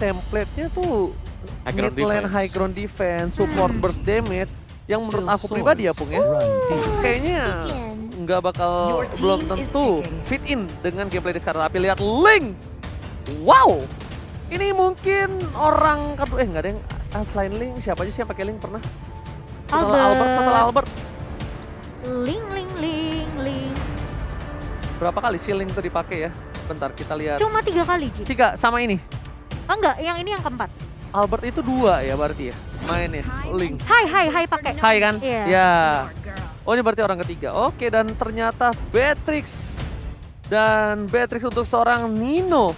template-nya tuh High mid ground lane defense. high ground defense, support burst damage yang menurut aku pribadi ya Pung ya, kayaknya nggak bakal belum tentu fit in dengan gameplay di sekarang. Tapi lihat Ling, wow, ini mungkin orang kedua nggak ada yang selain Ling, siapa aja sih yang pakai Ling pernah? Setelah Albert. Ling. Berapa kali sih Ling tuh dipakai ya? Bentar kita lihat. Cuma 3 kali, Ji. 3 sama ini. Oh enggak, yang ini yang keempat. Albert itu 2 ya berarti ya mainnya Ling. Hai pakai. Hai kan? Iya. Ya. Oh ini berarti orang ketiga. Oke, dan ternyata Beatrix. Dan Beatrix untuk seorang Nino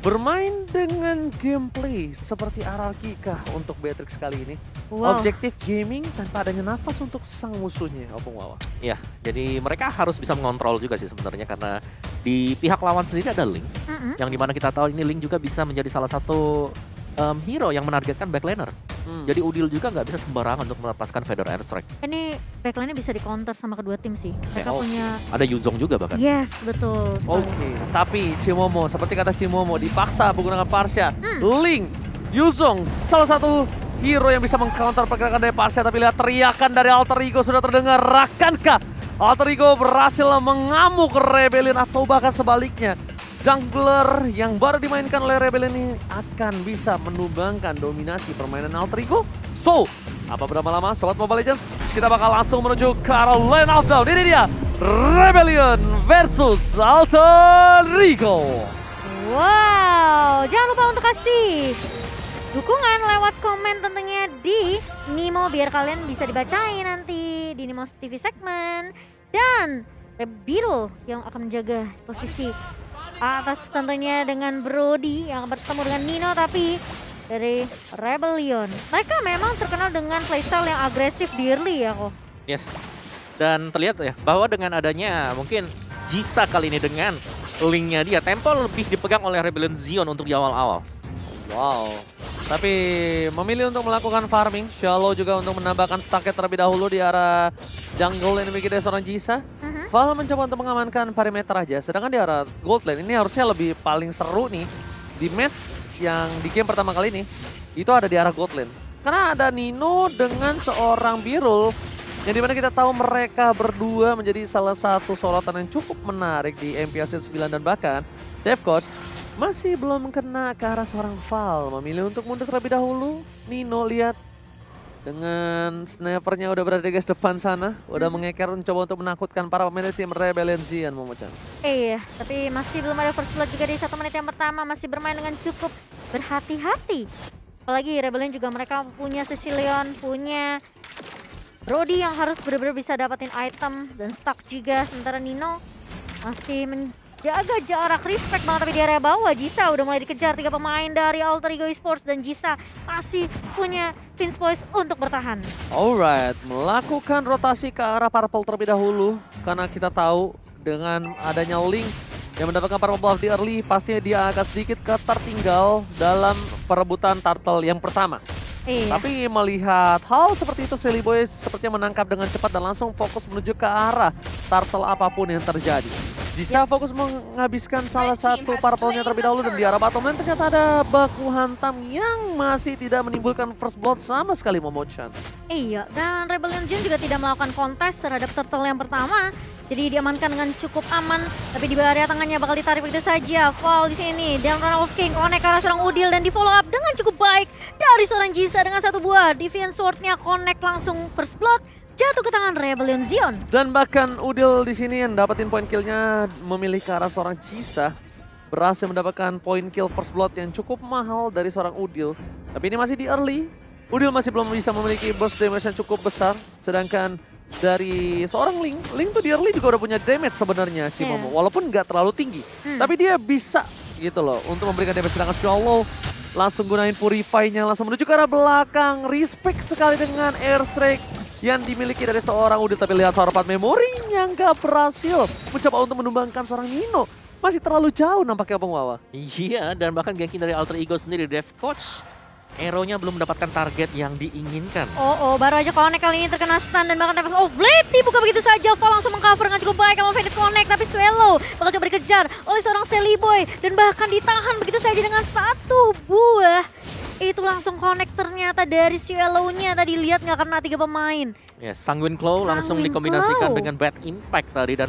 bermain dengan gameplay seperti RRQ kah untuk Beatrix kali ini? Wow. Objektif gaming tanpa adanya nafas untuk sang musuhnya, Opung Wawa. Ya, jadi mereka harus bisa mengontrol juga sih sebenarnya karena di pihak lawan sendiri ada Ling, yang dimana kita tahu ini Ling juga bisa menjadi salah satu hero yang menargetkan backlaner. Jadi Udil juga nggak bisa sembarangan untuk melepaskan Feather Airstrike. Ini backline-nya bisa di-counter sama kedua tim sih. Mereka punya... Ada Yuzong juga bahkan. Yes, betul. Oke, tapi Cimomo, seperti kata Cimomo, dipaksa menggunakan Parsha. Ling, Yuzong, salah satu hero yang bisa meng-counter pergerakan dari Parsha. Tapi lihat teriakan dari Alter Ego sudah terdengar. Akankah Alter Ego berhasil mengamuk Rebellion atau bahkan sebaliknya? Jungler yang baru dimainkan oleh Rebellion ini akan bisa menumbangkan dominasi permainan Alter Ego. So, apa berapa lama Sobat Mobile Legends? Kita bakal langsung menuju ke arah lane of down. Ini dia, Rebellion versus Alter Ego. Wow, jangan lupa untuk kasih dukungan lewat komen tentunya di Nimo biar kalian bisa dibacain nanti di Nimo TV segmen. Dan Rebiro yang akan menjaga posisi atas tentunya dengan Brody yang akan bertemu dengan Nino, tapi dari Rebellion. Mereka memang terkenal dengan playstyle yang agresif di early ya kok. Yes. Dan terlihat ya bahwa dengan adanya mungkin Jisa kali ini dengan Linknya dia, tempo lebih dipegang oleh Rebellion Zion untuk di awal-awal. Wow. Tapi memilih untuk melakukan farming. Shallow juga untuk menambahkan stacknya terlebih dahulu di arah jungle yang dimiliki dari seorang Jisa. Val mencoba untuk mengamankan perimeter aja. Sedangkan di arah gold lane ini harusnya lebih paling seru nih. Di match yang di game pertama kali ini, itu ada di arah gold lane. Karena ada Nino dengan seorang Birul. Yang dimana kita tahu mereka berdua menjadi salah satu sorotan yang cukup menarik di MPL 9 dan bahkan Dev Coach masih belum kena ke arah seorang Val. Memilih untuk mundur terlebih dahulu. Nino lihat dengan snipernya udah berada di guys depan sana. Udah mengeker mencoba untuk menakutkan para pemain tim Rebellion Zion, Momochan. Iya, tapi masih belum ada first blood juga di 1 menit yang pertama. Masih bermain dengan cukup berhati-hati. Apalagi Rebellion juga mereka punya Sicilion, punya Brody yang harus benar-benar bisa dapetin item dan stock juga. Sementara Nino masih menjaga jarak, respect banget tapi di area bawah. Jisa udah mulai dikejar 3 pemain dari Alter Ego Esports dan Jisa masih punya Vince Voice untuk bertahan. Alright, melakukan rotasi ke arah purple terlebih dahulu. Karena kita tahu dengan adanya Link yang mendapatkan purple buff di early, pastinya dia agak sedikit tertinggal dalam perebutan turtle yang pertama. Iya. Tapi melihat hal seperti itu, Silly Boy sepertinya menangkap dengan cepat dan langsung fokus menuju ke arah turtle apapun yang terjadi. Jisa fokus menghabiskan salah satu purple-nya terlebih dahulu dan di arah bottom lane ternyata ada baku hantam yang masih tidak menimbulkan first blood sama sekali, Momochan. Iya, dan Rebellion Zion juga tidak melakukan kontes terhadap turtle yang pertama. Jadi diamankan dengan cukup aman, tapi di area tengahnya bakal ditarik begitu saja. Fall di sini, dan Run of King connect ke arah seorang Udil dan di follow up dengan cukup baik dari seorang Jisa dengan 1 buah Defiant Sword-nya connect langsung first blood jatuh ke tangan Rebellion Zion. Dan bahkan Udil di sini yang dapetin point kill-nya memilih ke arah seorang Jisa, berhasil mendapatkan point kill first blood yang cukup mahal dari seorang Udil. Tapi ini masih di early, Udil masih belum bisa memiliki burst damage yang cukup besar, sedangkan dari seorang Ling tuh di early juga udah punya damage sebenarnya Cimomo, walaupun nggak terlalu tinggi. Tapi dia bisa gitu loh untuk memberikan damage, sedangkan Shallow langsung gunain Purify-nya langsung menuju ke arah belakang. Respect sekali dengan airstrike yang dimiliki dari seorang Udil, tapi lihat Horpat memorinya nggak berhasil mencoba untuk menumbangkan seorang Nino. Masih terlalu jauh nampaknya Bang Wawa. Iya, dan bahkan ganking dari Alter Ego sendiri, Dev Coach Arrow-nya belum mendapatkan target yang diinginkan. Baru aja connect kali ini terkena stun dan bahkan Tempest of Blade dibuka begitu saja. Val langsung mengcover dengan cukup baik sama Faded Connect, tapi Swallow bakal coba dikejar oleh seorang Silly Boy dan bahkan ditahan begitu saja dengan 1 buah langsung connect ternyata dari Swallow-nya. Tadi lihat nggak kena 3 pemain. Ya, Sanguine Claw langsung Sanguine dikombinasikan Claw. dengan Bad Impact tadi dan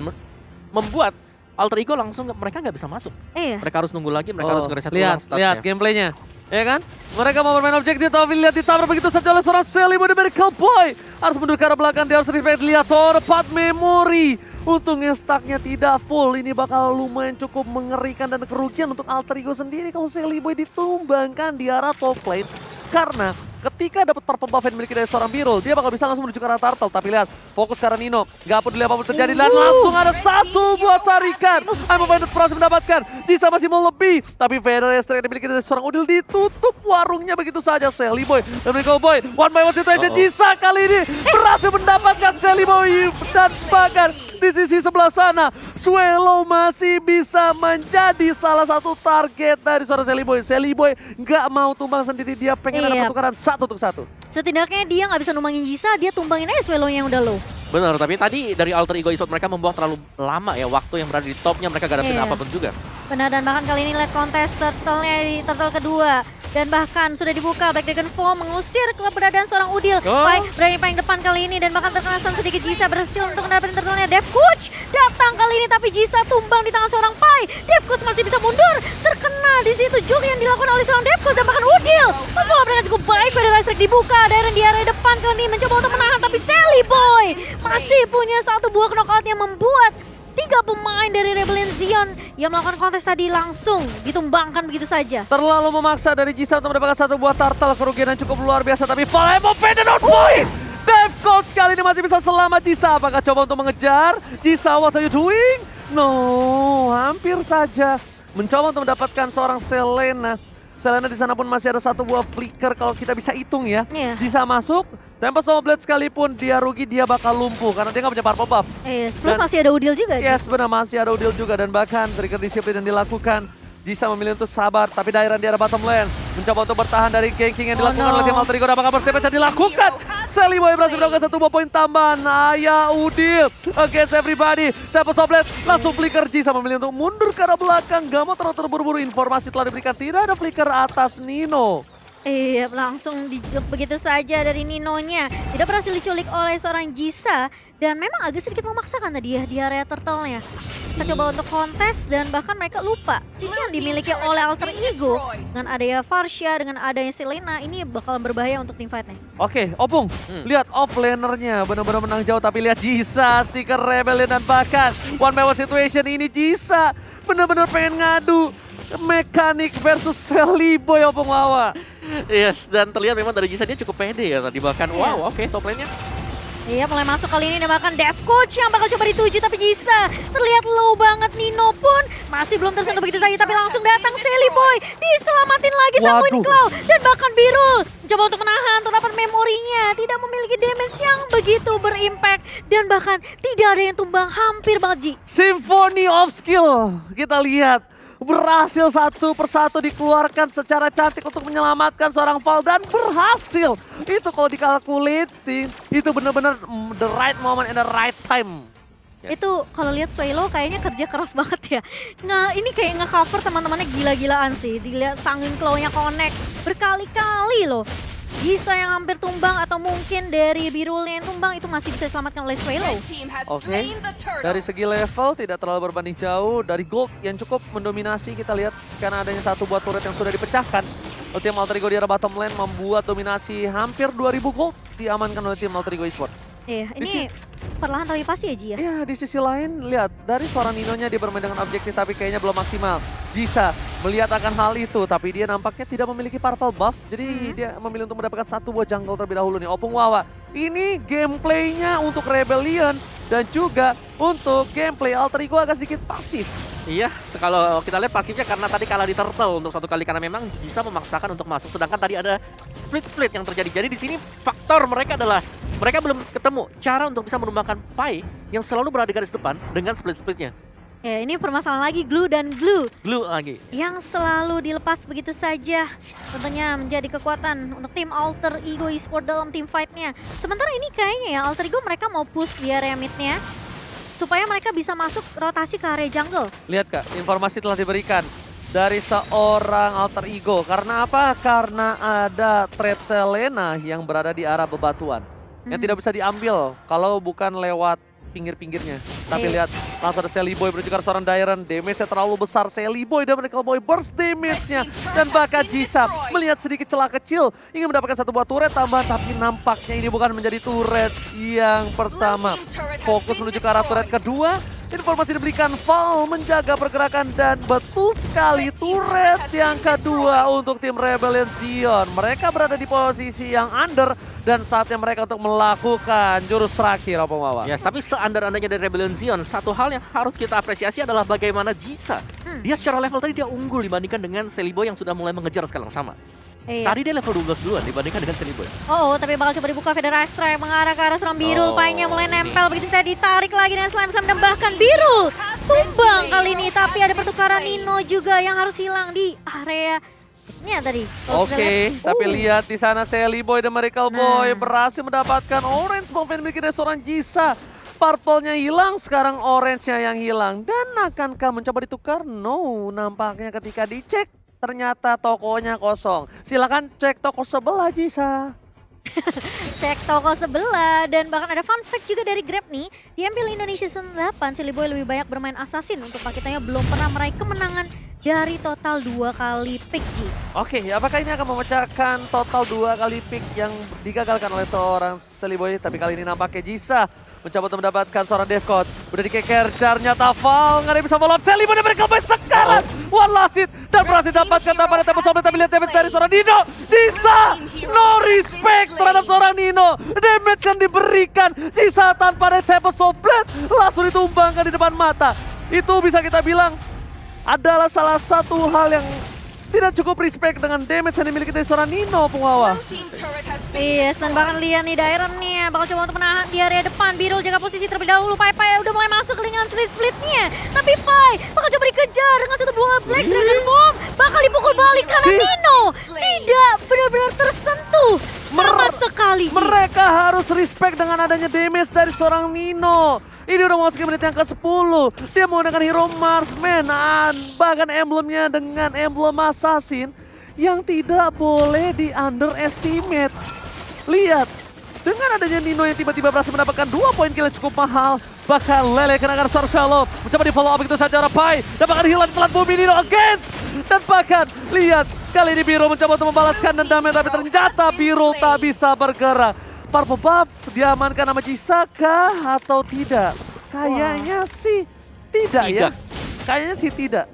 membuat Alter Ego langsung mereka nggak bisa masuk. Iya. Mereka harus nunggu lagi, mereka harus ngereset lihat, ulang statsnya. lihat gameplaynya. Ya kan? Mereka mau bermain objektif tapi lihat ditabrak begitu saja oleh seorang Seliboy dari Miracle Boy. Harus mundur ke arah belakang, dia harus respect. Lihat part memory. Untungnya stacknya tidak full. Ini bakal lumayan cukup mengerikan dan kerugian untuk Alter Ego sendiri kalau Seliboy ditumbangkan di arah top lane. Karena ketika dapat purple buff yang dimiliki dari seorang Birul, dia bakal bisa langsung menuju ke arah turtle. Tapi lihat, fokus ke arah Nino. Gak peduli apapun terjadi dan langsung ada satu buat tarikan. I'm Minded berhasil mendapatkan. Jisa masih mau lebih. Tapi Vader yang dimiliki dari seorang Udil ditutup warungnya begitu saja. Seliboy dan Miracle Boy. One by one situation. Jisa kali ini berhasil mendapatkan Seliboy. Dan bahkan di sisi sebelah sana, Swallow masih bisa menjadi salah satu target dari seorang Seliboy. Seliboy gak mau tumbang sendiri, dia pengen ada pertukaran 1-1. Setidaknya dia nggak bisa numbangin Jisa, dia tumbangin aja Swallow-nya yang udah low. Benar, tapi tadi dari Alter Ego Esport mereka membuang terlalu lama ya waktu yang berada di topnya, mereka gak dapet apapun juga. Benar, dan bahkan kali ini lihat kontes turtle-nya di turtle kedua. Dan bahkan sudah dibuka, Black Dragon Fall mengusir keberadaan seorang Udil. Pai berani paling depan kali ini dan bahkan terkena stun sedikit. Jisa berhasil untuk mendapatkan turtle-nya. Dev Coach datang kali ini tapi Jisa tumbang di tangan seorang Pai. Dev Coach masih bisa mundur. Terkena di situ juke yang dilakukan oleh seorang Dev Coach dan bahkan Udil. Memfollow mereka cukup baik. Federal Strike dibuka. Darren di area depan kali ini mencoba untuk menahan tapi Seliboy masih punya satu buah knockout yang membuat 3 pemain dari Rebellion Zion yang melakukan kontes tadi langsung ditumbangkan begitu saja. Terlalu memaksa dari Jisa untuk mendapatkan satu buah turtle. Kerugian yang cukup luar biasa tapi Valemo Faded on point. Dev Coach kali ini masih bisa selamat. Jisa apakah coba untuk mengejar? Jisa, what are you doing? No, hampir saja mencoba untuk mendapatkan seorang Selena. Selena di sana pun masih ada satu buah flicker kalau kita bisa hitung ya. Jisa masuk, Tempest sama Blade sekalipun dia rugi, dia bakal lumpuh karena dia nggak punya purple buff. Sebelum masih ada Udil juga. Yes, benar masih ada Udil juga dan bahkan trigger disiplin yang dilakukan. Jisa memilih untuk sabar, tapi Dairan di arah bottom lane mencoba untuk bertahan dari ganking yang dilakukan oleh tim Alter Ego. Apakah first damage yang dilakukan? Seliboy berhasil mendapatkan satu buah poin tambahan. Ayah Udil against everybody. Tempest of Blade langsung flicker. Jisa memilih untuk mundur ke arah belakang. Gak mau terlalu terburu-buru, informasi telah diberikan. Tidak ada flicker atas Nino. Iya, langsung dijuk begitu saja dari Ninonya. Tidak berhasil diculik oleh seorang Jisa. Dan memang agak sedikit memaksakan tadi ya di area turtle-nya. Kita coba untuk kontes dan bahkan mereka lupa. Sisi yang dimiliki oleh Alter Ego dengan adanya Farsha, dengan adanya Selena, ini bakal berbahaya untuk tim fight-nya. Oke, Opung, lihat offlanernya benar-benar menang jauh. Tapi lihat Jisa, stiker Rebellion dan bahkan one by one situation ini Jisa benar-benar pengen ngadu. Mekanik versus Seliboy Opung Wawa. Yes, dan terlihat memang dari Jisa dia cukup pede ya tadi bahkan. Wow, oke, top lane-nya. Iya, mulai masuk kali ini dan bahkan Dev Coach yang bakal coba dituju tapi Jisa terlihat low banget. Nino pun masih belum tersentuh begitu saja tapi langsung datang Seliboy, diselamatin lagi Sanguine Claw dan bahkan Birul coba untuk menahan untuk dapat memorinya, tidak memiliki damage yang begitu berimpact dan bahkan tidak ada yang tumbang, hampir banget Ji. Symphony of Skill kita lihat berhasil satu persatu dikeluarkan secara cantik untuk menyelamatkan seorang Val dan berhasil. Itu kalau dikalkulasi itu benar-benar the right moment and the right time. Yes. Itu kalau lihat Swallow kayaknya kerja keras banget ya. Ini kayak nge-cover teman-temannya gila-gilaan sih. Dilihat Sanguine Claw-nya connect berkali-kali loh. Jisa yang hampir tumbang atau mungkin dari Birulnya yang tumbang itu masih bisa diselamatkan oleh Swallow. Oke, dari segi level tidak terlalu berbanding jauh. Dari gold yang cukup mendominasi kita lihat karena adanya satu buah turret yang sudah dipecahkan. Tim Alter Ego di arah bottom lane membuat dominasi hampir 2000 gold diamankan oleh tim Alter Ego Esport. Iya, ini perlahan tapi pasti ya Ji ya? Iya, di sisi lain lihat dari seorang Ninonya dia bermain dengan objektif tapi kayaknya belum maksimal. Jisa melihat akan hal itu tapi dia nampaknya tidak memiliki purple buff. Jadi dia memilih untuk mendapatkan satu buah jungle terlebih dahulu nih. Opung Wawa, ini gameplaynya untuk Rebellion dan juga untuk gameplay Alter Ego agak sedikit pasif. Iya, kalau kita lihat pasifnya karena tadi kalah di turtle untuk satu kali karena memang bisa memaksakan untuk masuk. Sedangkan tadi ada split yang terjadi. Jadi di sini faktor mereka adalah mereka belum ketemu cara untuk bisa menumbangkan Pai yang selalu berada di garis depan dengan split-splitnya. Ya, ini permasalahan lagi glue dan glue. Glue lagi. Yang selalu dilepas begitu saja. Tentunya menjadi kekuatan untuk tim Alter Ego Esport dalam tim fight-nya. Sementara ini kayaknya ya Alter Ego mereka mau push di area mid-nya. Supaya mereka bisa masuk rotasi ke area jungle. Lihat Kak, informasi telah diberikan. dari seorang alter ego. Karena apa? Karena ada trap Selena yang berada di arah bebatuan. Yang tidak bisa diambil kalau bukan lewat pinggir-pinggirnya. Tapi lihat, langsung ada Sally Boy menuju ke arah seorang Dairon. Damage-nya terlalu besar. Sally Boy dan Medical Boy burst damage-nya. Dan bahkan Jisa melihat sedikit celah kecil. Ingin mendapatkan satu buah turret tambahan. Tapi nampaknya ini bukan menjadi turret yang pertama. Fokus menuju ke arah turret kedua. Informasi diberikan, Val menjaga pergerakan dan betul sekali turret yang kedua untuk tim Rebellion Zion. Mereka berada di posisi yang under dan saatnya mereka untuk melakukan jurus terakhir, Opung Wawa. Ya, tapi seandar-andanya dari Rebellion Zion, satu hal yang harus kita apresiasi adalah bagaimana Jisa. Dia secara level tadi dia unggul dibandingkan dengan Sally Boy yang sudah mulai mengejar skala yang sama. Iya. Tadi dia level 12 duluan dibandingkan dengan Sally Boy. Oh, tapi bakal coba dibuka Federal Strike mengarah ke arah seorang Birul. Painya mulai nempel, begitu saya ditarik lagi dengan slam-slam dan bahkan Birul tumbang kali ini. Tapi ada pertukaran Nino juga yang harus hilang di area-nya tadi. Oke, tapi lihat di sana Sally Boy dan Miracle Boy berhasil mendapatkan orange bomb yang dimiliki dari seorang Jisa. Purple-nya hilang, sekarang orange-nya yang hilang. Dan akankah mencoba ditukar? No, nampaknya ketika dicek ternyata tokonya kosong. Silakan cek toko sebelah, Jisa. Cek toko sebelah dan bahkan ada fun fact juga dari Grab nih. Di MPL Indonesia Season 8, Sally Boy lebih banyak bermain assassin untuk paketnya belum pernah meraih kemenangan dari total 2 kali pick, Ji. Oke, apakah ini akan memecahkan total 2 kali pick yang digagalkan oleh seorang Sally Boy? Tapi kali ini nampaknya Jisa mencoba untuk mendapatkan seorang Devcode. Udah dikeker, ternyata Val nggak ada yang bisa follow up. Sally Boy dan mereka sekarang one last hit dan berhasil dapatkan dapat tempat sobret. Tapi lihat damage dari seorang Nino. Jisa no respect terhadap seorang Nino. Damage yang diberikan Jisa tanpa ada tempat sobret langsung ditumbangkan di depan mata. Itu bisa kita bilang adalah salah satu hal yang tidak cukup respect dengan damage yang dimiliki dari seorang Nino, Pungwawa. Yes, dan bahkan lihat nih Dairon nih bakal coba untuk menahan di area depan. Birul jaga posisi terlebih dahulu. Pai udah mulai masuk ke lingkaran split-splitnya. Tapi Pai bakal coba dikejar dengan satu buah Black Dragon Bomb. Bakal dipukul balik karena Nino tidak benar-benar tersentuh sama sekali. Ji. Mereka harus respect dengan adanya damage dari seorang Nino. Ini udah memasuki menit yang ke-10. Dia menggunakan hero Marksman. Bahkan emblemnya dengan emblem assassin yang tidak boleh di underestimate. Lihat, dengan adanya Nino yang tiba-tiba berhasil mendapatkan 2 poin kill yang cukup mahal. Bahkan Lele kenakan Star Shallow. Mencoba di follow up begitu saja oleh Pai. Dan bahkan hilang pelan bumi Nino against. Dan bahkan lihat, kali ini Birul mencoba untuk membalaskan dendamnya. Tapi ternyata Birul tak bisa bergerak. Purple buff diamankan sama Jisa kah atau tidak? Kayaknya sih tidak ya. Kayaknya sih tidak.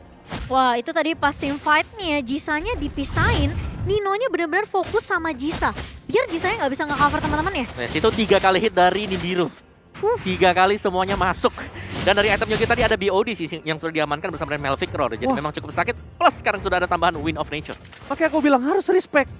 Wah, itu tadi pas team fight nih ya, Jisanya dipisahin, Ninonya benar-benar fokus sama Jisa. Biar Jisanya nggak bisa nge-cover teman-teman ya. Nah, itu 3 kali hit dari Nibiru. 3 kali semuanya masuk. Dan dari item Yogi tadi ada BOD sih yang sudah diamankan bersama dengan Melvic Roar. Jadi memang cukup sakit. Plus sekarang sudah ada tambahan Wind of Nature. Makanya aku bilang harus respect.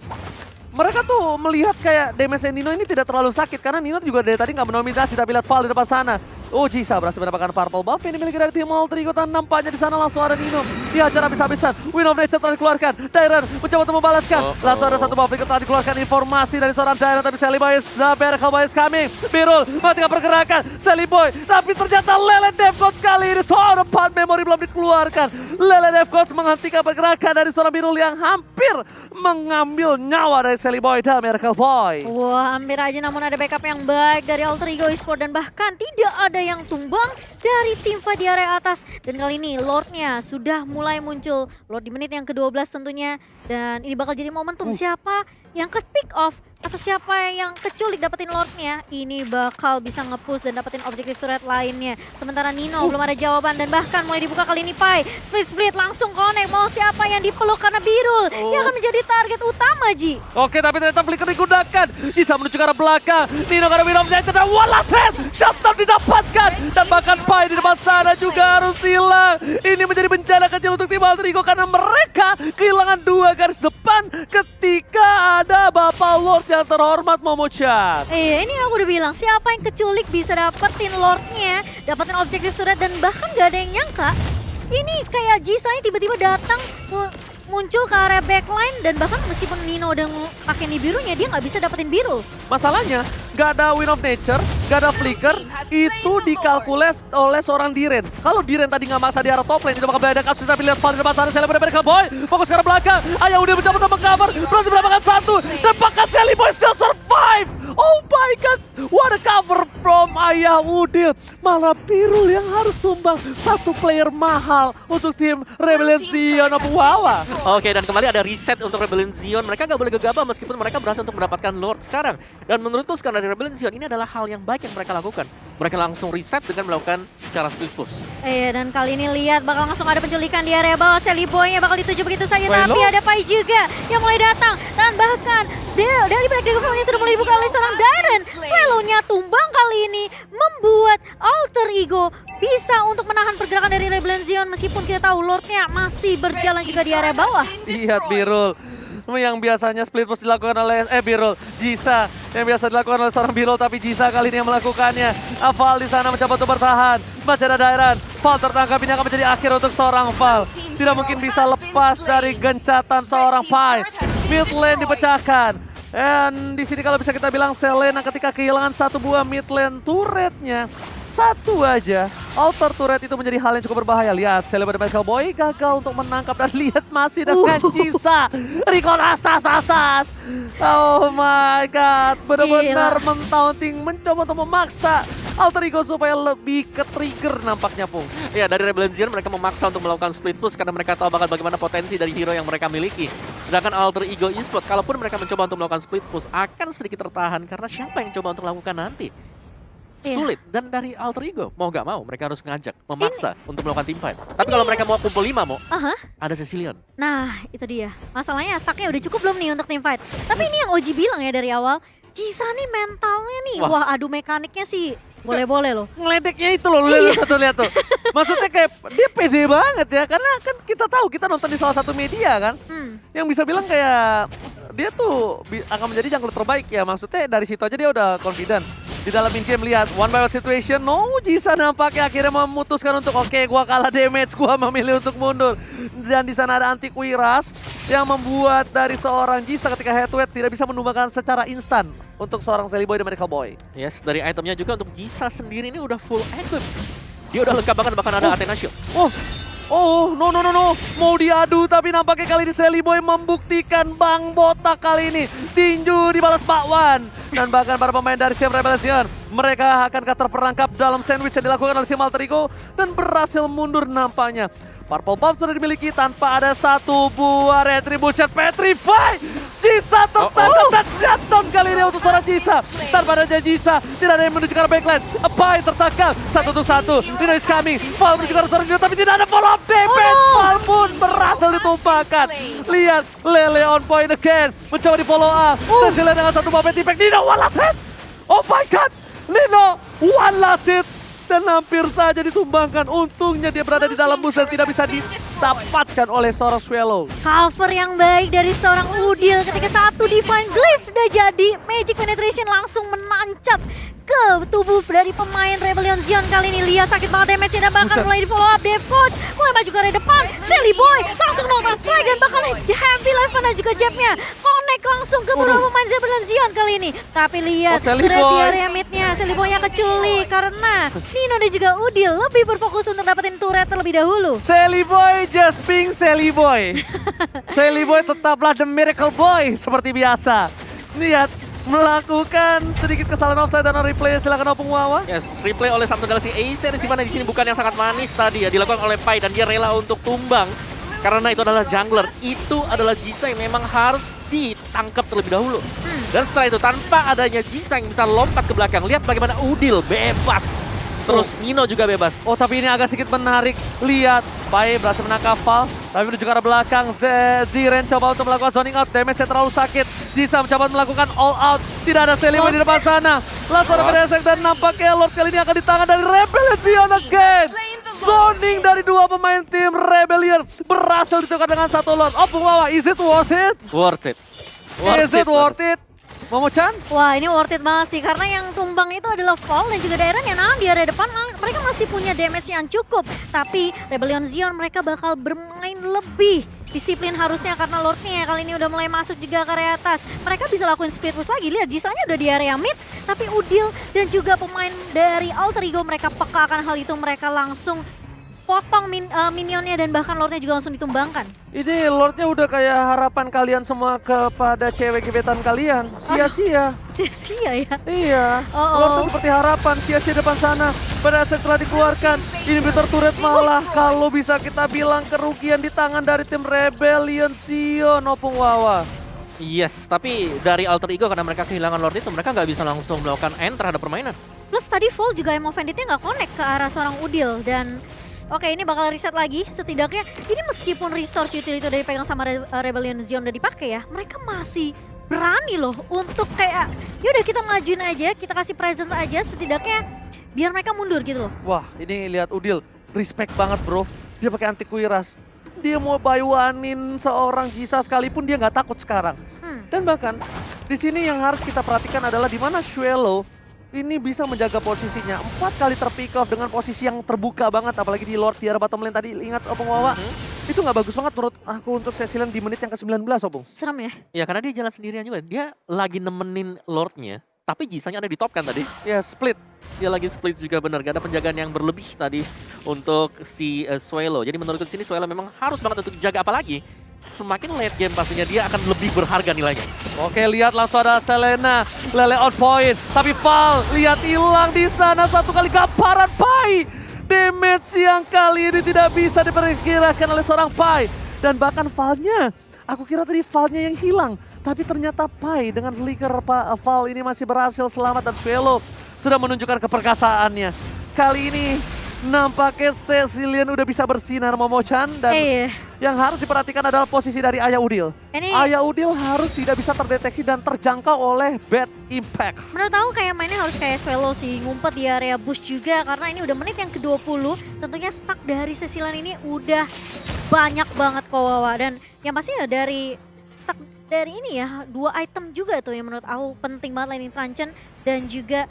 Mereka tuh melihat kayak damage Nino ini tidak terlalu sakit. Karena Nino juga dari tadi nggak mendominasi. Tapi lihat Val di depan sana. Oh, Jisa berhasil mendapatkan purple buff yang dimiliki dari tim Alter Ego. Nampaknya di sana langsung ada Nino. Dihajar habis-habisan. Wind of Nature telah dikeluarkan. Dairon mencoba untuk membalaskan. Langsung ada satu buff yang telah dikeluarkan informasi dari seorang Dairon. Tapi Sally Boy, Miracle Boy is coming. Birul matikan pergerakan. Sally Boy. Tapi ternyata Lele Devcode sekali ini. Tower 4 memory belum dikeluarkan. Lele Devcode menghentikan pergerakan dari seorang Birul yang hampir mengambil nyawa dari Sally Boy dan Miracle Boy. Wah, hampir aja namun ada backup yang baik dari Alter Ego Esport dan bahkan tidak ada yang tumbang dari tim fight di area atas. Dan kali ini Lordnya sudah mulai muncul. Lord di menit yang ke-12 tentunya. Dan ini bakal jadi momentum siapa yang ke pick off atau siapa yang keculik dapetin Lordnya. Ini bakal bisa nge-push dan dapetin objektif turret lainnya. Sementara Nino belum ada jawaban dan bahkan mulai dibuka kali ini Pai. Split langsung connect. Mau siapa yang dipeluk karena Birul yang akan menjadi target utama, Ji. Oke, tapi ternyata flicker digunakan. Jisa menuju ke arah belakang. Nino karena Wind of Nature dan Wallace shutdown didapatkan. Dan bahkan Pai di depan sana juga harus hilang. Ini menjadi bencana kecil untuk tim Alter Ego karena mereka kehilangan 2 garis depan ketika ada Bapak Lord yang terhormat Momo-chan. Ini aku udah bilang siapa yang keculik bisa dapetin Lordnya, dapetin objektif turret dan bahkan gak ada yang nyangka. Ini kayak Jisanya tiba-tiba datang muncul ke area backline dan bahkan meskipun Nino udah pakai nih birunya, dia nggak bisa dapetin biru. Masalahnya, gak ada Wind of Nature, gak ada Flicker, itu dikalkules oleh seorang Diren. Kalau Diren tadi nggak maksa di arah top lane, itu bakal beda kasus, tapi lihat Val di depan sana, Sally dari Boy, fokus ke arah belakang, Ayah udah mencoba untuk meng-cover, berhasil mendapatkan satu, dan bahkan Sally Boy still survive! Oh my god, what a cover from Ayah Udil. Malah Pirul yang harus tumbang, satu player mahal untuk tim Rebellion Zion of Wawa. Oke, dan kembali ada reset untuk Rebellion Zion. Mereka gak boleh gegabah meskipun mereka berhasil untuk mendapatkan Lord sekarang. Dan menurutku sekarang dari Rebellion Zion ini adalah hal yang baik yang mereka lakukan. Mereka langsung reset dengan melakukan cara split push. Iya, dan kali ini lihat bakal langsung ada penculikan di area bawah. Sally Boy-nya bakal dituju begitu saja, tapi ada Pai juga yang mulai datang. Dan bahkan dari Black Dragon-nya sudah mulai dibuka oleh seorang Diren. Swallow-nya tumbang kali ini membuat Alter Ego bisa untuk menahan pergerakan dari Rebellion Zion meskipun kita tahu Lord-nya masih berjalan juga di area bawah. Lihat Birul yang biasanya split push dilakukan oleh Birul, Jisa yang biasa dilakukan oleh seorang Birul, tapi Jisa kali ini yang melakukannya. Val di sana mencoba untuk bertahan, masih ada Dairan. Val tertangkap, ini akan menjadi akhir untuk seorang Val. Tidak mungkin bisa lepas dari gencatan seorang Pai. Mid lane dipecahkan. Dan di sini kalau bisa kita bilang Selena ketika kehilangan satu buah mid lane turretnya, satu aja Alter turret itu menjadi hal yang cukup berbahaya. Lihat Selena dari Michael Boy gagal untuk menangkap, dan lihat masih dengan Jisa Recon asas. Oh my god, benar-benar mentaunting, mencoba untuk memaksa Alter Ego supaya lebih ke trigger nampaknya, Pung. Ya, dari Rebellion Zion mereka memaksa untuk melakukan split push karena mereka tahu bakal bagaimana potensi dari hero yang mereka miliki. Sedangkan Alter Ego Esports, kalaupun mereka mencoba untuk melakukan split push, akan sedikit tertahan karena siapa yang coba untuk melakukan nanti? Sulit. Dan dari Alter Ego, mau gak mau mereka harus ngajak, memaksa untuk melakukan team fight. Tapi kalau mereka mau kumpul 5 mau, ada Cecilion. Nah, itu dia. Masalahnya stacknya udah cukup belum nih untuk team fight. Tapi ini yang Oji bilang ya dari awal, Jisa nih mentalnya nih, wah adu mekaniknya sih boleh-boleh loh. Ngeledeknya itu loh, lihat tuh. Maksudnya kayak dia pede banget ya, karena kan kita tahu, kita nonton di salah satu media kan, yang bisa bilang kayak dia tuh akan menjadi jungler terbaik ya. Maksudnya dari situ aja dia udah confident. Di dalam in-game lihat one by one situation, Jisa nampaknya akhirnya memutuskan untuk oke, gua kalah damage, gua memilih untuk mundur. Dan di sana ada anti Quiras yang membuat dari seorang Jisa ketika head to head tidak bisa menumbangkan secara instan untuk seorang Sally Boy dan Medical Boy. Yes, dari itemnya juga untuk Jisa sendiri ini udah full equip. Dia udah lengkap banget, bahkan ada Athena Shield. No. Mau diadu, tapi nampaknya kali ini Sally Boy membuktikan Bang Botak kali ini. Tinju dibalas bakwan. Dan bahkan para pemain dari tim Rebellion, mereka akankah terperangkap dalam sandwich yang dilakukan oleh tim Alter Ego dan berhasil mundur nampaknya. Purple Buff sudah dimiliki tanpa ada satu buah Retribution Petrify. Jisa tertangkap dan shutdown kali ini untuk seorang Jisa. Tanpa ada Jisa, tidak ada yang menuju ke arah backline. Pai tertangkap, 1-1. Nino is coming, Val menuju ke arah seorang Jisa, tapi tidak ada follow up damage. Val pun berhasil ditumpahkan. Lihat, Lele on point again. Mencoba di follow up. Cecilia dengan satu buah Petrify. Nino one last hit. Oh my god, Nino one last hit. Dan hampir saja ditumbangkan. Untungnya dia berada di dalam bus dan tidak bisa didapatkan oleh seorang Swallow. Cover yang baik dari seorang Udil ketika satu Divine Glyph udah jadi. Magic Penetration langsung menancap ke tubuh dari pemain Rebellion Zion kali ini. Lihat sakit banget damage-nya dan bahkan mulai di follow up. Dev Coach mulai maju ke arah depan. Sally Boy langsung nolkan strike dan bahkan Heavy Life dan juga jabnya connect langsung ke beberapa pemain Rebellion Zion kali ini. Tapi lihat sudah di area mid-nya. Sally Boy-nya keculik karena Nino dan juga Udil lebih berfokus untuk dapetin turret terlebih dahulu. Sally Boy just being Sally Boy. Sally Boy tetaplah the miracle boy seperti biasa. Lihat, melakukan sedikit kesalahan offside dan replay, silakan Opung Wawa. Yes, replay oleh Samsung Galaxy A-Series, di mana di sini bukan yang sangat manis tadi ya, dilakukan oleh Pai dan dia rela untuk tumbang karena itu adalah jungler. Itu adalah Jisa yang memang harus ditangkap terlebih dahulu. Dan setelah itu tanpa adanya Jisa yang bisa lompat ke belakang, lihat bagaimana Udil bebas. Terus Nino juga bebas. Tapi ini agak sedikit menarik. Lihat, Pai berhasil menangkap Val. Tapi menuju ke arah belakang, Diren coba untuk melakukan zoning out. Damage-nya terlalu sakit. Jisa mencoba melakukan all out. Tidak ada Selima di depan sana. Langsung ada pedesek dan nampaknya Lord kali ini akan di tangan dari Rebellion Zion again. Zoning dari dua pemain tim Rebellion berhasil ditukar dengan satu Lord. Opung Wawa, is it worth it? Worth it. Is it worth it? Momo-chan? Wah, ini worth it banget sih karena yang tumbang itu adalah Val dan juga Dairen yang nahan di area depan. Mereka masih punya damage yang cukup, tapi Rebellion Zion mereka bakal bermain lebih disiplin harusnya karena Lordnya kali ini udah mulai masuk juga ke area atas. Mereka bisa lakuin split push lagi, lihat Jisanya udah di area mid, tapi Udil dan juga pemain dari Alter Ego mereka peka akan hal itu, mereka langsung potong minionnya dan bahkan Lordnya juga langsung ditumbangkan. Ini Lordnya udah kayak harapan kalian semua kepada cewek gebetan kalian. Sia-sia. Sia-sia ya? Iya. Lordnya seperti harapan, sia-sia depan sana. Pada saat telah dikeluarkan, inhibitor turret malah kalau bisa kita bilang kerugian di tangan dari tim Rebellion Zion, Opung Wawa. Yes, tapi dari Alter Ego karena mereka kehilangan Lord itu, mereka nggak bisa langsung melakukan end terhadap permainan. Plus tadi full juga Emo Banditnya nggak connect ke arah seorang Udil dan oke, ini bakal reset lagi. Setidaknya ini meskipun restore utility dari pegang sama Rebellion Zion udah dipakai ya, mereka masih berani loh untuk kayak yaudah kita majuin aja, kita kasih presence aja setidaknya biar mereka mundur gitu loh. Wah, ini lihat Udil, respect banget bro. Dia pakai anti kuiras. Dia mau bayuanin seorang Jisa sekalipun dia nggak takut sekarang. Dan bahkan di sini yang harus kita perhatikan adalah di mana Xuelo ini bisa menjaga posisinya. 4 kali terpick off dengan posisi yang terbuka banget. Apalagi di Lord di arah bottom lane tadi. Ingat Opung Wawa? Itu nggak bagus banget menurut aku untuk Cecilion di menit yang ke-19 Opung. Serem ya? Ya karena dia jalan sendirian juga. Dia lagi nemenin Lordnya. Tapi Jisanya ada di top kan tadi. Ya split. Dia lagi split juga benar. Gak ada penjagaan yang berlebih tadi untuk si Xuelo. Jadi menurutku di sini Xuelo memang harus banget untuk jaga, apalagi semakin late game pastinya dia akan lebih berharga nilainya. Oke, lihat langsung ada Selena, Lele on point, tapi Val lihat hilang di sana satu kali gamparan Pai. Damage yang kali ini tidak bisa diperkirakan oleh seorang Pai. Dan bahkan Valnya, aku kira tadi Valnya yang hilang, tapi ternyata Pai dengan flicker Val ini masih berhasil selamat dan Xuelo sudah menunjukkan keperkasaannya. Kali ini nampaknya Cecilion udah bisa bersinar Momo-chan dan yang harus diperhatikan adalah posisi dari Ayah Udil. Ayah Udil harus tidak bisa terdeteksi dan terjangkau oleh bad impact. Menurut aku kayak mainnya harus kayak Xuelo sih, ngumpet di area bush juga karena ini udah menit yang ke-20. Tentunya stack dari Cecilion ini udah banyak banget kok Wawa. Dan yang pasti ya dari stack dari ini ya, 2 item juga tuh yang menurut aku penting banget, Lightning Truncheon dan juga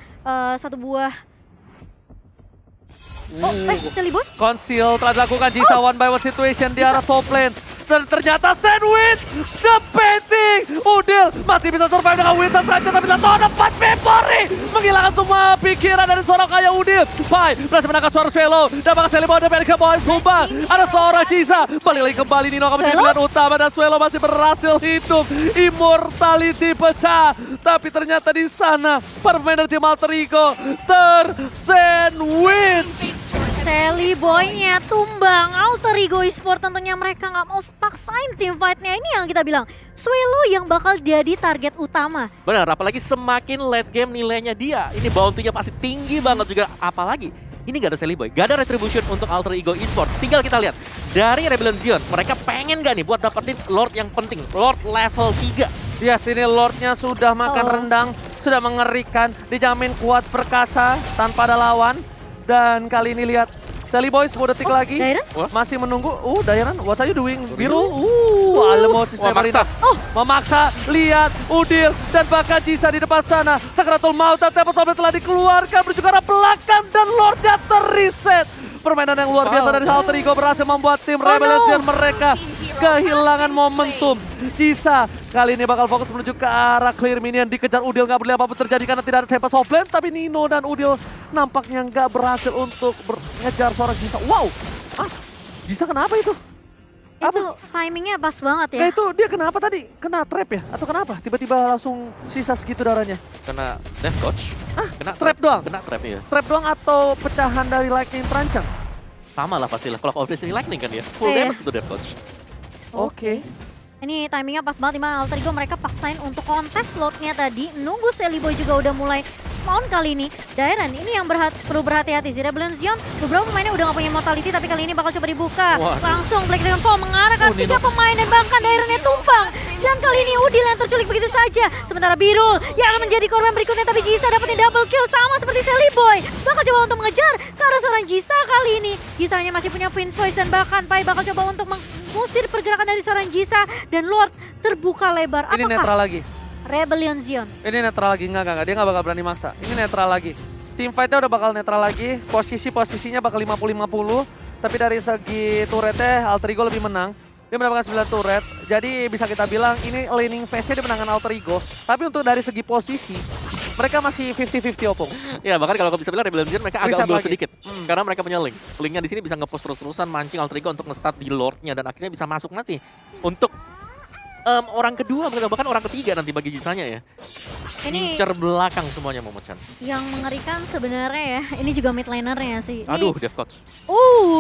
satu buah Celiboy? Conceal telah dilakukan Jisa one by one situation di arah top lane. Dan ternyata sandwich, the painting. Udil masih bisa survive dengan Winter Truncheon, tapi lihat ada 4 memory. Menghilangkan semua pikiran dari seorang Ayah Udil. Pai berhasil menangkap suara Xuelo. Dan bahkan Celiboy dan Pelika Boy tumbang. Ada seorang Jisa. Balik lagi kembali Nino akan menjadi pilihan utama dan Xuelo masih berhasil hidup. Immortality pecah. Tapi ternyata di sana permainan tim Alter Ego tersandwich. Celiboy-nya tumbang, Alter Ego Esport tentunya mereka nggak mau paksain tim fight-nya. Ini yang kita bilang, Xuelo yang bakal jadi target utama. Benar, apalagi semakin late game nilainya dia. Ini bounty-nya pasti tinggi banget juga. Apalagi ini gak ada Celiboy, gak ada retribution untuk Alter Ego Esports. Tinggal kita lihat dari Rebellion Zion, mereka pengen gak nih buat dapetin Lord yang penting, Lord level 3. Yes, ini Lordnya sudah makan rendang, sudah mengerikan, dijamin kuat perkasa tanpa ada lawan. Dan kali ini lihat Celiboy 10 detik lagi. Dairon? Masih menunggu. Dairon, what are you doing? Biru. Almost memaksa. Memaksa. Lihat Udil dan bahkan Jisa di depan sana. Sakratul Maut dan Tempest Soul telah dikeluarkan menuju ke arah belakang dan Lordnya terreset. Permainan yang luar biasa dari Alter Ego berhasil membuat tim Rebellion mereka kehilangan momentum. Jisa kali ini bakal fokus menuju ke arah clear minion, dikejar Udil, nggak boleh apapun terjadi karena tidak ada Tempest Soul. Tapi Nino dan Udil nampaknya nggak berhasil untuk mengejar seorang Jisa. Wow, Jisa kenapa itu? Itu timingnya pas banget ya. Nah itu dia kenapa tadi? Kena trap ya? Atau kenapa? Tiba-tiba langsung sisa segitu darahnya? Kena death coach. Kena trap doang? Kena trap ya. Trap doang atau pecahan dari Lightning Truncheon? Sama lah pasti level of Destiny Lightning kan ya. Full damage itu death coach. Oke. Ini timingnya pas banget, dimana Alter Ego mereka paksain untuk kontes Lordnya tadi. Nunggu Celiboy juga udah mulai spawn kali ini. Dairon ini yang perlu berhati-hati sih. Rebellion Zion beberapa pemainnya udah gak punya mortality, tapi kali ini bakal coba dibuka. Langsung Black Dragon Fall mengarahkan 3 pemain dan bahkan Daironnya tumpang. Dan kali ini Udil yang terculik begitu saja. Sementara Birul yang akan menjadi korban berikutnya, tapi Jisa dapetin double kill sama seperti Celiboy. Bakal coba untuk mengejar ke arah seorang Jisa kali ini. Jisanya masih punya Queen's Voice dan bahkan Pai bakal coba untuk mengusir pergerakan dari seorang Jisa. Dan Lord terbuka lebar. Ini netral lagi. Rebellion Zion. Ini netral lagi, enggak. Dia nggak bakal berani maksa. Ini netral lagi. Team fight-nya udah bakal netral lagi. Posisinya bakal 50-50. Tapi dari segi turretnya Alter Ego lebih menang. Dia mendapatkan 9 turret. Jadi bisa kita bilang ini laning phase-nya di menangan Alter Ego. Tapi untuk dari segi posisi, mereka masih 50-50 Opung. Ya bahkan kalau bisa bilang Rebellion Zion mereka agak Reset unggul lagi. sedikit. Karena mereka punya link. Linknya di sini bisa nge-push terus-terusan, mancing Alter Ego untuk nge-start di Lordnya. Dan akhirnya bisa masuk nanti untuk orang kedua, bahkan orang ketiga nanti bagi Jisanya ya. Ini Incer belakang semuanya Momochan. yang mengerikan sebenarnya ya. Ini juga mid lanernya sih. Ini- Aduh, Dev Coach.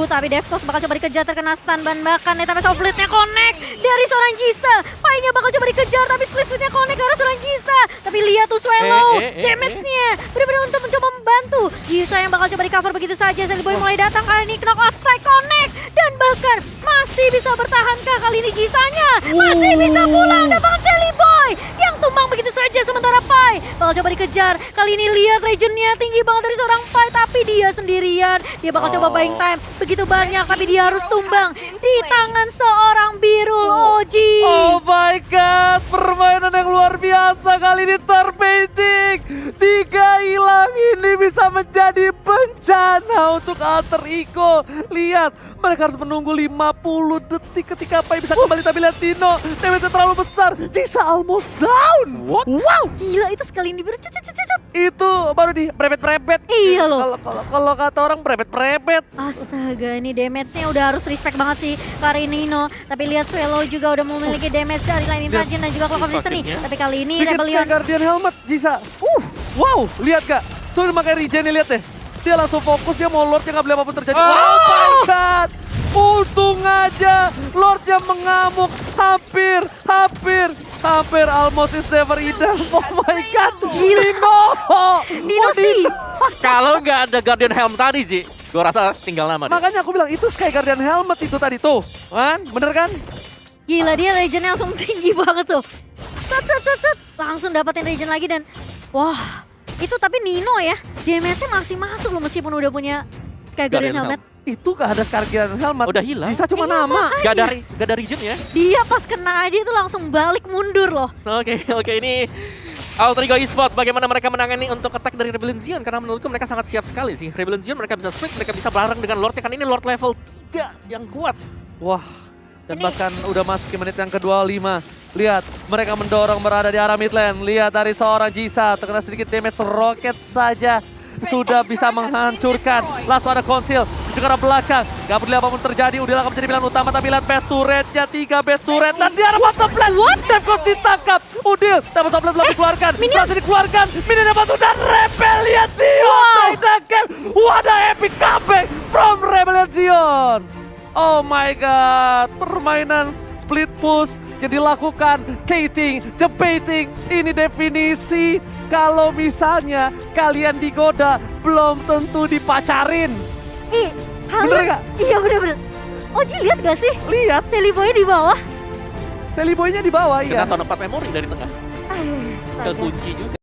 Tapi Devcox bakal coba dikejar, terkena stun ban bahkan tapi splitnya connect dari seorang Jisa. Painya bakal coba dikejar tapi splitnya connect ke arah seorang Jisa. Tapi lihat tuh Swallow, damage-nya benar-benar untuk mencoba membantu. Jisa yang bakal coba di cover begitu saja. Sally Boy mulai datang kali ini, knock out strike connect dan bahkan masih bisa bertahankah kali ini Jisanya? Masih bisa pulang dapat Sally Boy yang tumbang begitu saja sementara Pai bakal coba dikejar. Kali ini lihat regionnya tinggi banget dari seorang Pai tapi dia sendirian. Dia bakal coba buying time begitu banyak tapi dia harus tumbang di tangan seorang Birul Oji. Oh my god, permainan yang luar biasa kali ini terpainting. 3 hilang ini bisa menjadi bencana untuk Alter Ego. Lihat, mereka harus menunggu 50 detik ketika Pai bisa kembali. Tapi lihat Tino, damage terlalu besar. Jisa almost down. What? Wow, Gila itu sekali ini Birul cucut. itu baru di brebet-brebet. Iya loh. Kalau kata orang brebet-brebet. Astaga, ini damage-nya udah harus respect banget sih kali Nino. Tapi lihat Swallow juga udah memiliki damage dari Lightning Trajan dan juga Clock of Destiny. Sakitnya. Tapi kali ini Bikin Rebellion Sky Guardian helmet, Jisa. Wow, lihat gak? Tuh dia pakai regen nih, lihat deh. Dia langsung fokus, dia mau Lord yang gak boleh apapun terjadi. Oh my god! Untung aja Lordnya mengamuk. Hampir almost is never enough. Oh my god, Nino! Nino sih. Kalau nggak ada Guardian Helm tadi sih, gue rasa tinggal nama deh. Makanya aku bilang itu Sky Guardian helmet itu tadi tuh. Kan? Bener kan? Gila dia legendnya langsung tinggi banget tuh. Set. Langsung dapetin regen lagi dan wah, itu tapi Nino ya, damage-nya masih masuk loh meskipun udah punya Sky Guardian Guardian Helmet. Itu gak ada Sky Guardian helmet. Udah hilang. Jisa cuma Iya, nama. Gak ada region ya. Dia pas kena aja itu langsung balik mundur loh. Oke, ini Alter Ego Esports bagaimana mereka menangani untuk attack dari Rebellion Zion karena menurutku mereka sangat siap sekali sih. Rebellion Zion mereka bisa split, mereka bisa bareng dengan Lordnya kan ini Lord level 3 yang kuat. Wah, dan Ini- bahkan udah masuk ke menit yang ke-25. Lihat, mereka mendorong berada di arah mid lane. Lihat dari seorang Jisa, terkena sedikit damage roket saja. Sudah bisa menghancurkan. Langsung ada konsil di arah belakang. Gak peduli apapun terjadi, Udil akan menjadi pilihan utama. Tapi lihat best turretnya, 3 best turret. Dan di arah bottom lane. Devcos ditangkap. Udil, dapat top lane belum dikeluarkan. Masih dikeluarkan. Minionnya masuk dan Rebellion Zion. Take the game. What a epic comeback from Rebellion Zion. Oh my god, permainan split push yang dilakukan, Kating, jebating, ini definisi kalau misalnya kalian digoda belum tentu dipacarin. Bener nggak? Iya bener. Oji lihat gak sih? Lihat, Sally Boy di bawah. Sally Boy-nya di bawah, Kena iya. tahun 4 memori dari tengah. Astaga. Kekunci juga.